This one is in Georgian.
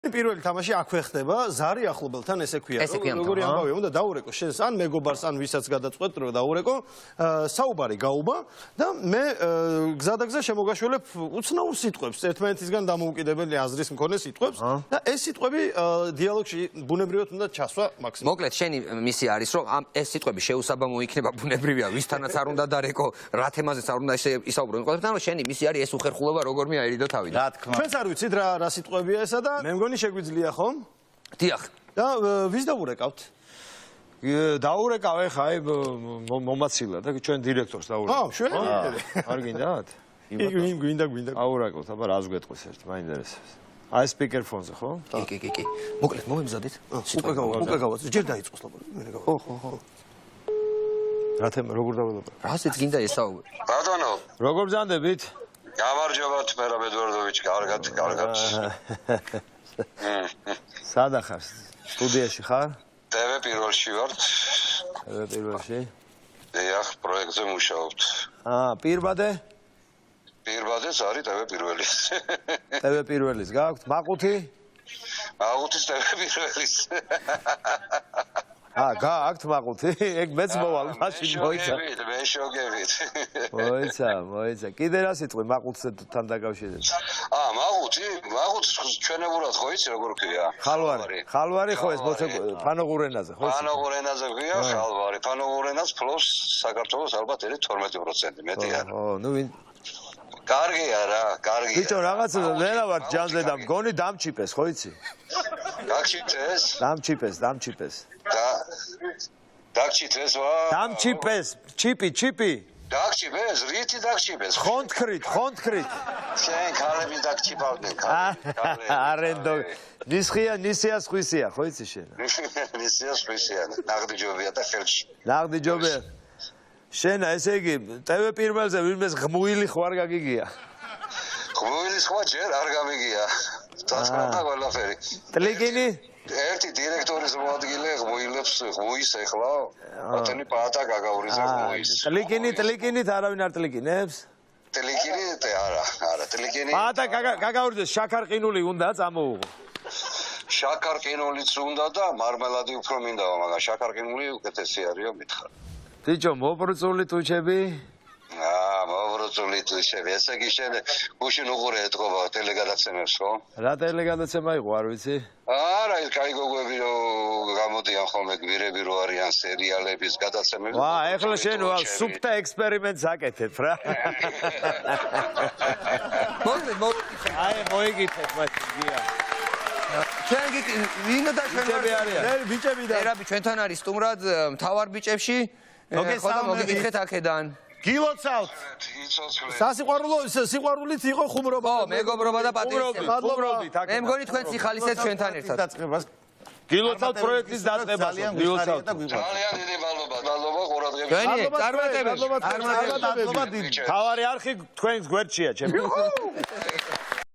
პირველი თამაში აქვე ხდება ზარი ახლობელთან ესე ქვია როგორი ამბავია უნდა დაურეკო შენს ან მეგობარს ან ვისაც გადაწყვეტ რომ დაურეკო საუბარი გაუბა და მე გზადაგზა შემოგაშველებ უცნაურ სიტყვებს ერთმანეთისგან დამოუკიდებელი აზრის მქონე სიტყვებს და ეს სიტყვები დიალოგში ბუნებრივად უნდა ჩასვა მაქსიმუმ მოკლედ შენი მისია არის რომ ამ ეს სიტყვები შეუსაბამო იქნება ბუნებრივია ვისთანაც არ უნდა დარეკო რა თემაზეც არ უნდა ისაუბრო იმყოფებთან რომ შენი მისია არის ეს უხერხულობა როგორ მიაირიდო თავიდან რა თქმა ჩვენც არ ვიცით რა სიტყვებია ესა და მე მგონი შეგვიძლია ხომ? დიახ. და ვის დაურეკავთ? დაურეკავ ეხა აი მომაცილა და ჩვენ დირექტორს დაურეკავ. შველი. არ გინდათ? გვინდა. აურაკოთ, აბა რას გვეტყვის ერთ, მაინტერესებს. აი სპიკერფონზე ხო? კი. მოკლედ მომემზადეთ. უკვე გავაცი. ჯერ დაიწყოს ლაპარაკი. მე გავაცი. ხო. რა თემა როგორ დაველაპარაკო? რასიც გინდა ესაუბრო. ბატონო, როგორ ბრძანდებით? გამარჯობა თმერაბ ედვარდოვიჩ, კარგად. სადა ხარ? სტუდიაში ხარ? TV პირველში ვარ. TV პირველში? დიახ, პროექტზე მუშაობთ. პირბადე? პირბადეც არის TV პირველის. TV პირველის გაქვთ? მაყუთი? მაყუთის TV პირველის. გაქვთ მაყუთი? ეგ მეც მოვალ მაშინ მოიცა. მე შოგებით. მოიცა. კიდე რა სიტყვი მაყუთზე თან დაკავშირებით? მაყუთი ჩვენებურად ხო იცი როგორ ქვია? ხალვარი ხო ეს ფანოღურენაზე ხო? ფანოღურენაზე ქვია ხალვარი. ფანოღურენას ფლობს საქართველოს ალბათ 12% მეტი არა. ნუ ვინ კარგია რა, კარგია. ბიჭო რაღაცა ვერა ვარ ჯანზე და მგონი დამჩიპეს ხო იცი? დაგჩიპეს? დამჩიპეს. დაგჩიპეს ვა? დამჩიპეს, ჩიპი. დაგჩიპეს, რითი დაგჩიპეს? ხონთქრით. შენ ქალები დაგჩიპავდნენ, არენდო. ნისია სხვისია, ხო იცი შენ? ნისია სხვისია, ნაღდი ჯობია და ხელში. ნაღდი ჯობია. შენა ესე იგი TV პირველზე ვინმეს ღმუილი ხო არ გაგიგია? ღმუილი ხო ჯერ არ გამიგია. დასკვნათა ყველაფერი. ტლიკინი? ერთი დირექტორის მოადგილე ღმუილებს ღმუის ეხლა ბატონი პაატა გაგაურიზე ღმუის. ტლიკინით არავინ არ ტლიკინებს? ტლიკინი არა, ტლიკინი. პაატა გაგაურიზე შაქარყინული უნდა წამოუღო. შაქარყინულიც უნდა და მარმელადი უფრო მინდავა, მაგრამ შაქარყინული უკეთესი არისო მითხრა. ბიჭო, მოპრწული ტუჩები? მოპრწული ტუჩები. ესე იგი შენ გუშინ უყურე ეთყობა ტელეგადაცემებს, ხო? რა ტელეგადაცემა იყო, არ ვიცი? არა, ის კაი გოგოები რო გამოდიან ხოლმე გვირები რო არიან სერიალების გადაცემები. ეხლა შენ სუფთა ექსპერიმენტს აკეთებ რა. მოიგითებ მაშინ გია. ჩვენ ვინდა და ჩვენ ბიჭები და ერაბი ჩვენთან არის სტუმრად მთავარ ბიჭებში მოგეკითხეთ აქედან გილოცავთ სიყვარულით იყო ხუმრობა მეგობრობა და პატივისცემა მე მგონი თქვენ სიხალისეთ ჩვენთან ერთად გილოცავთ პროექტის დაწყებას გილოცავთ ძალიან დიდი მადლობა ყურადღების ჩვენი წარმატებები მადლობა თავარი არხი თქვენს გვერდშია ჩემი